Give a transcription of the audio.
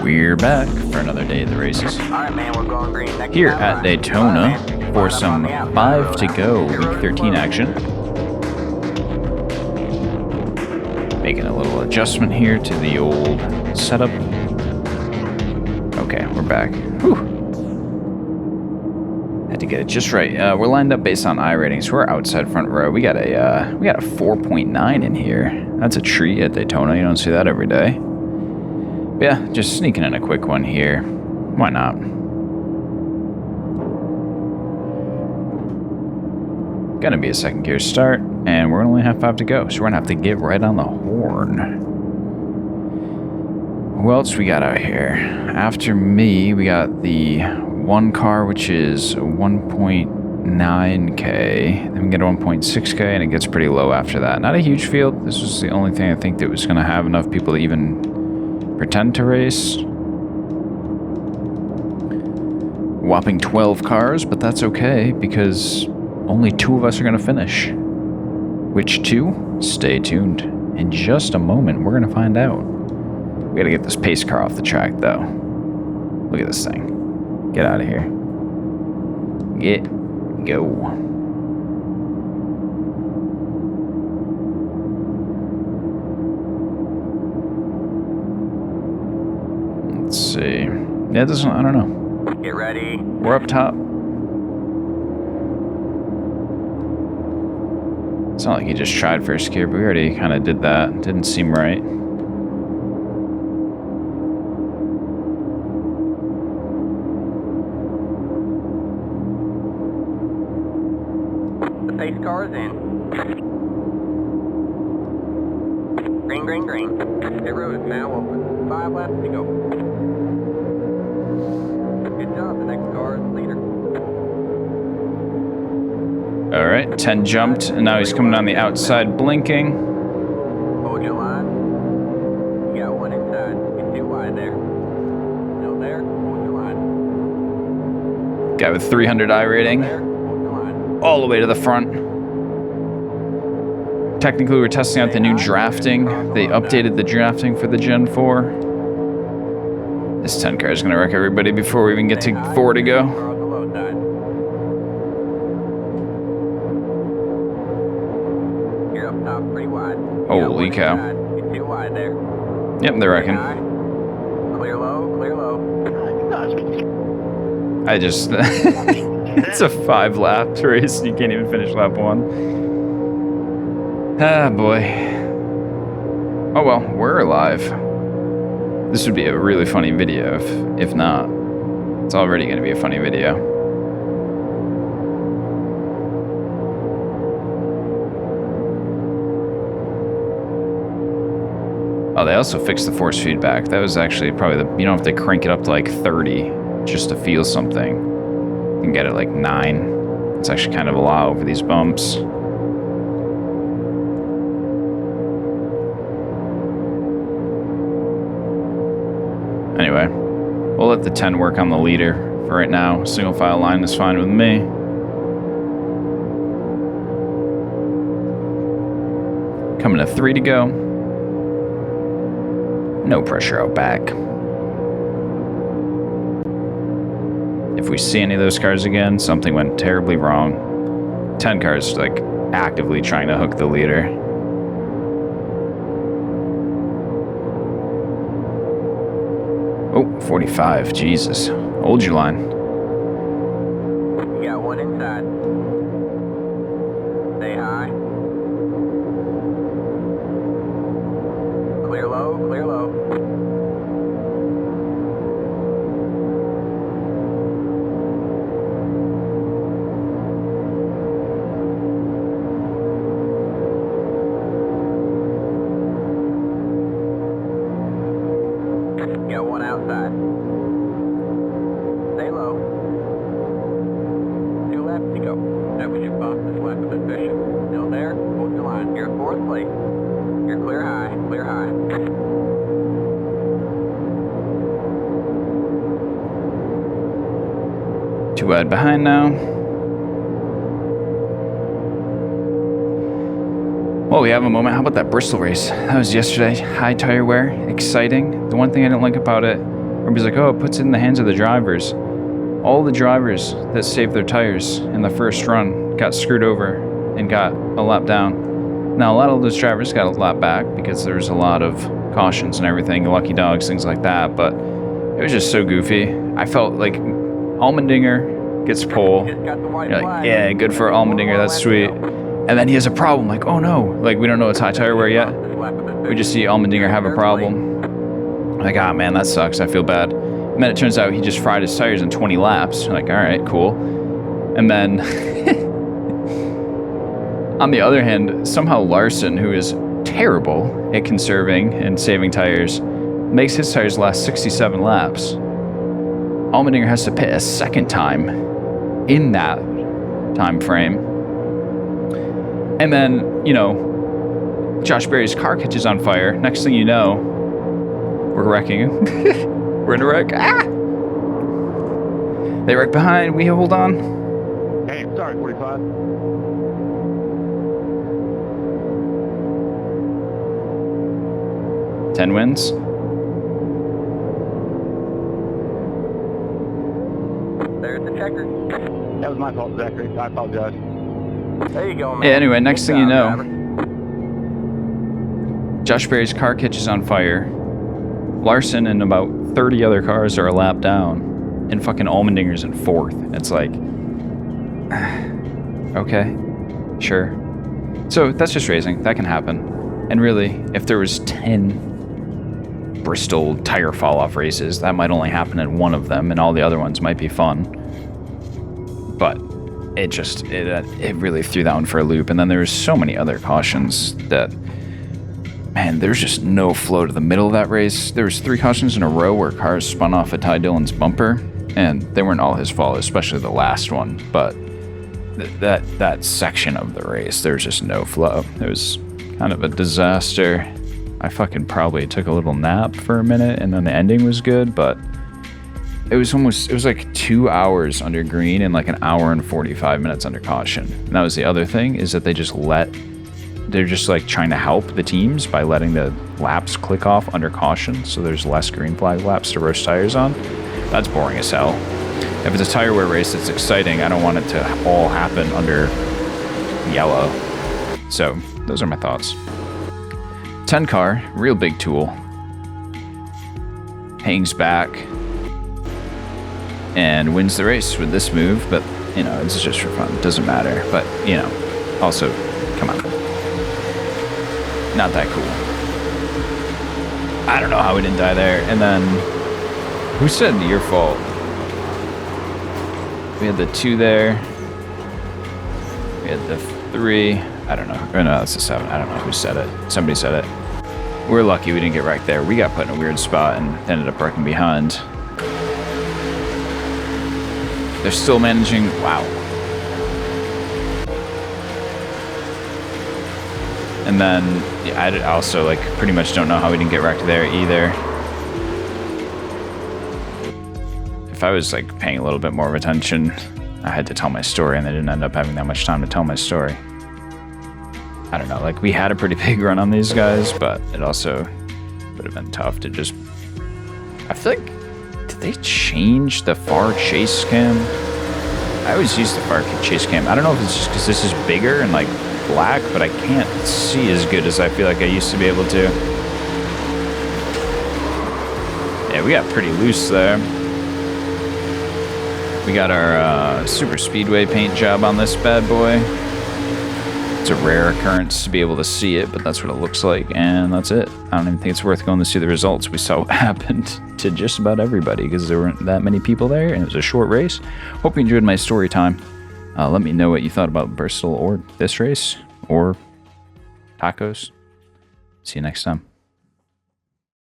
We're back for another day of the races. Alright, man, we're going green. Next Here time, at Daytona for some 5 to go week 13 action. Making a little adjustment here to the old setup. Okay, we're back. Whew. Had to get it just right. We're lined up based on I ratings. We're outside front row. We got a 4.9 in here. That's a treat at Daytona. You don't see that every day. But yeah, just sneaking in a quick one here. Why not? Gonna be a second gear start, and we're gonna only have 5 to go, so we're gonna have to get right on the horn. Who else we got out here? After me, we got the one car, which is 1.9K. Then we get 1.6K, and it gets pretty low after that. Not a huge field. This was the only thing I think that was gonna have enough people to even pretend to race. Whopping 12 cars, but that's okay because only 2 of us are going to finish. Which 2? Stay tuned. In just a moment, we're going to find out. We got to get this pace car off the track, though. Look at this thing. Get out of here. Go. Let's see. Yeah, this one, I don't know. Get ready. We're up top. It's not like he just tried first gear, but we already kind of did that. Didn't seem right. The pace car is in. Green, green, green. The road is now open. 5 laps to go. Good job. The next car is the leader. All right, 10 jumped, and now he's coming on the outside, blinking. Hold your line. You got 1 inside. Get 2 wide there. Still there. Hold your line. Guy with 300 I rating. There. Hold your line. All the way to the front. Technically, we're testing out the new drafting. They updated the drafting for the Gen 4. This 10 car is going to wreck everybody before we even get to 4 to go. You're up top pretty wide. Holy cow. Get 2 wide there. Yep, they're wrecking. Clear low, clear low. I just... It's a 5 lap race. You can't even finish lap 1. Ah, boy. Oh well, we're alive. This would be a really funny video if not. It's already going to be a funny video. Oh, they also fixed the force feedback. That was actually probably the... You don't have to crank it up to like 30 just to feel something. You can get it like 9. It's actually kind of a lot over these bumps. Anyway, we'll let the 10 work on the leader for right now. Single file line is fine with me. Coming to 3 to go. No pressure out back. If we see any of those cars again, something went terribly wrong. 10 cars like actively trying to hook the leader. Oh, 45, Jesus. Hold your line. You got 1 inside. Stay high. Clear low, clear low. You got 1 outside. Stay low. 2 laps to go. That was your fastest lap of the session. Still there? Hold your line. You're in 4th place. You're clear high. Clear high. Too wide behind now. Well, we have a moment. How about that Bristol race? That was yesterday. High tire wear. Exciting. The one thing I didn't like about it, everybody's like, oh, it puts it in the hands of the drivers. All the drivers that saved their tires in the first run got screwed over and got a lap down. Now, a lot of those drivers got a lap back because there was a lot of cautions and everything, lucky dogs, things like that, but it was just so goofy. I felt like Allmendinger gets pole. You're like, yeah, good for Allmendinger, that's sweet. And then he has a problem, like, oh no, like we don't know it's high tire wear yet. We just see Allmendinger have a problem. Like, ah, man, that sucks, I feel bad. And then it turns out he just fried his tires in 20 laps. You're like, all right, cool. And then, on the other hand, somehow Larson, who is terrible at conserving and saving tires, makes his tires last 67 laps. Allmendinger has to pit a second time in that time frame. And then, you know, Josh Berry's car catches on fire. Next thing you know, we're wrecking him. We're in a wreck. Ah! They wreck behind. We hold on. Hey, sorry, 45. 10 wins. There's the checker. That was my fault, Zachary. I apologize. There you go, man. Yeah, anyway, next thing you know, driver. Josh Berry's car catches on fire. Larson and about 30 other cars are a lap down. And fucking Allmendinger's in fourth. It's like, okay, sure. So that's just racing. That can happen. And really, if there was 10 Bristol tire fall-off races, that might only happen in one of them, and all the other ones might be fun. But it really threw that one for a loop. And then there was so many other cautions that, man, there's just no flow to the middle of that race. There was 3 cautions in a row where cars spun off of Ty Dillon's bumper, and they weren't all his fault, especially the last one. But that section of the race, there was just no flow. It was kind of a disaster. I fucking probably took a little nap for a minute, and then the ending was good, but it was like 2 hours under green and like an hour and 45 minutes under caution. And that was the other thing, is that they're just like trying to help the teams by letting the laps click off under caution, so there's less green flag laps to roast tires on. That's boring as hell. If it's a tire wear race that's exciting, I don't want it to all happen under yellow. So those are my thoughts. 10 car, real big tool. Hangs back and wins the race with this move, but you know, it's just for fun. It doesn't matter, but you know, also, come on. Not that cool. I don't know how we didn't die there. And then, who said your fault? We had the 2 there. We had the 3. I don't know. Or no, that's the 7. I don't know who said it. Somebody said it. We're lucky we didn't get wrecked there. We got put in a weird spot and ended up wrecking behind. They're still managing. Wow. And then yeah, I also like pretty much don't know how we didn't get wrecked there either. If I was like paying a little bit more of attention, I had to tell my story, and I didn't end up having that much time to tell my story. I don't know, like we had a pretty big run on these guys, but it also would have been tough to just... I feel like, did they change the far chase cam? I always use the far chase cam. I don't know if it's just because this is bigger and like black, but I can't see as good as I feel like I used to be able to. Yeah, we got pretty loose there. We got our super speedway paint job on this bad boy. It's a rare occurrence to be able to see it, but that's what it looks like, and that's it. I don't even think it's worth going to see the results. We saw what happened to just about everybody because there weren't that many people there, and it was a short race. Hope you enjoyed my story time. Let me know what you thought about Bristol or this race or tacos. See you next time.